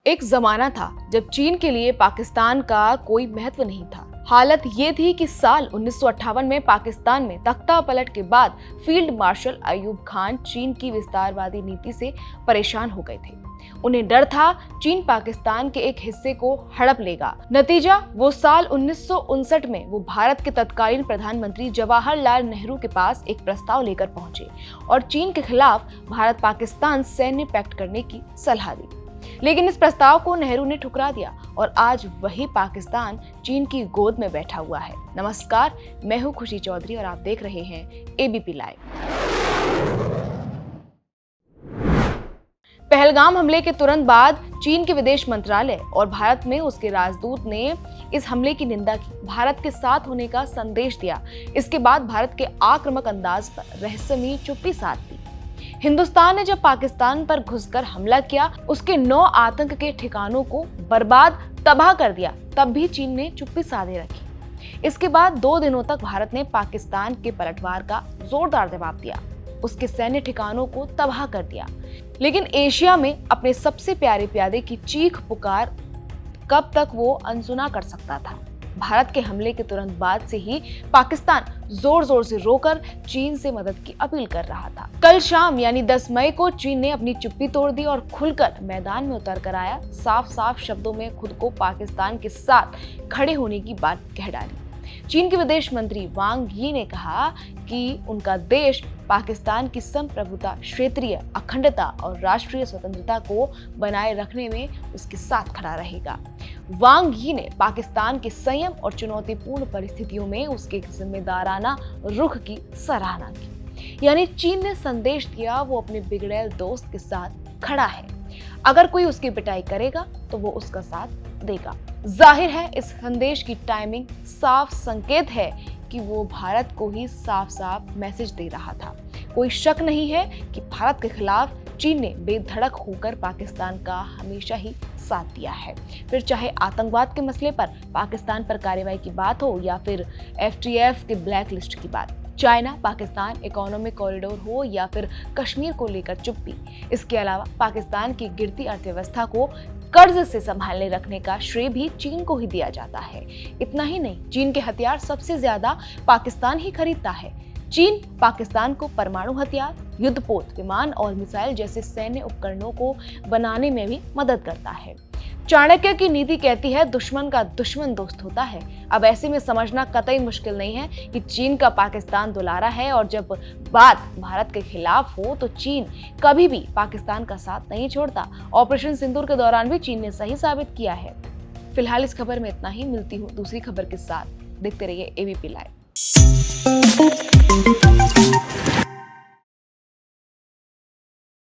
एक जमाना था जब चीन के लिए पाकिस्तान का कोई महत्व नहीं था। हालत ये थी कि साल 1958 में पाकिस्तान में तख्ता पलट के बाद फील्ड मार्शल अयूब खान चीन की विस्तारवादी नीति से परेशान हो गए थे। उन्हें डर था चीन पाकिस्तान के एक हिस्से को हड़प लेगा। नतीजा, वो साल 1959 में वो भारत के तत्कालीन प्रधानमंत्री जवाहरलाल नेहरू के पास एक प्रस्ताव लेकर पहुंचे और चीन के खिलाफ भारत पाकिस्तान सैन्य पैक्ट करने की सलाह दी। लेकिन इस प्रस्ताव को नेहरू ने ठुकरा दिया और आज वही पाकिस्तान चीन की गोद में बैठा हुआ है। नमस्कार, मैं हूं खुशी चौधरी और आप देख रहे हैं एबीपी लाइव। पहलगाम हमले के तुरंत बाद चीन के विदेश मंत्रालय और भारत में उसके राजदूत ने इस हमले की निंदा की, भारत के साथ होने का संदेश दिया। इसके बाद भारत के आक्रामक अंदाज पर रहस्यमयी चुप्पी साध दी। हिंदुस्तान ने जब पाकिस्तान पर घुसकर हमला किया, उसके 9 आतंक के ठिकानों को बर्बाद तबाह कर दिया, तब भी चीन ने चुप्पी साधे रखी। इसके बाद 2 दिनों तक भारत ने पाकिस्तान के पलटवार का जोरदार जवाब दिया, उसके सैन्य ठिकानों को तबाह कर दिया। लेकिन एशिया में अपने सबसे प्यारे प्यादे की चीख पुकार कब तक वो अनसुना कर सकता था। भारत के हमले के तुरंत बाद से ही पाकिस्तान जोर जोर से रोकर चीन से मदद की अपील कर रहा था। कल शाम यानी 10 मई को चीन ने अपनी चुप्पी तोड़ दी और खुलकर मैदान में उतर कर आया। साफ साफ शब्दों में खुद को पाकिस्तान के साथ खड़े होने की बात कह डाली। चीन के विदेश मंत्री वांग यी ने कहा कि उनका देश पाकिस्तान की संप्रभुता, क्षेत्रीय अखंडता और राष्ट्रीय स्वतंत्रता को बनाए रखने में उसके साथ खड़ा रहेगा। वांग यी ने पाकिस्तान के संयम और चुनौतीपूर्ण परिस्थितियों में उसके जिम्मेदाराना रुख की सराहना की। यानी चीन ने संदेश दिया वो अपने बिगड़ैल दोस्त के साथ खड़ा है। अगर कोई उसकी पिटाई करेगा तो वो उसका साथ देगा। जाहिर है इस संदेश की टाइमिंग साफ संकेत है कि वो भारत को ही साफ साफ मैसेज दे रहा था। कोई शक नहीं है कि भारत के खिलाफ चीन ने बेधड़क होकर पाकिस्तान का हमेशा ही साथ दिया है। फिर चाहे आतंकवाद के मसले पर पाकिस्तान पर कार्रवाई की बात हो या फिर FATF के ब्लैक लिस्ट की बात, चाइना पाकिस्तान इकोनॉमिक कॉरिडोर हो या फिर कश्मीर को लेकर चुप्पी। इसके अलावा पाकिस्तान की गिरती अर्थव्यवस्था को कर्ज से संभालने रखने का श्रेय भी चीन को ही दिया जाता है। इतना ही नहीं, चीन के हथियार सबसे ज्यादा पाकिस्तान ही खरीदता है। चीन पाकिस्तान को परमाणु हथियार, युद्धपोत, विमान और मिसाइल जैसे सैन्य उपकरणों को बनाने में भी मदद करता है। चाणक्य की नीति कहती है दुश्मन का दुश्मन दोस्त होता है। अब ऐसे में समझना कतई मुश्किल नहीं है कि चीन का पाकिस्तान दुलारा है और जब बात भारत के खिलाफ हो तो चीन कभी भी पाकिस्तान का साथ नहीं छोड़ता। ऑपरेशन सिंदूर के दौरान भी चीन ने सही साबित किया है। फिलहाल इस खबर में इतना ही। मिलती हूँ दूसरी खबर के साथ। देखते रहिए एबीपी लाइव।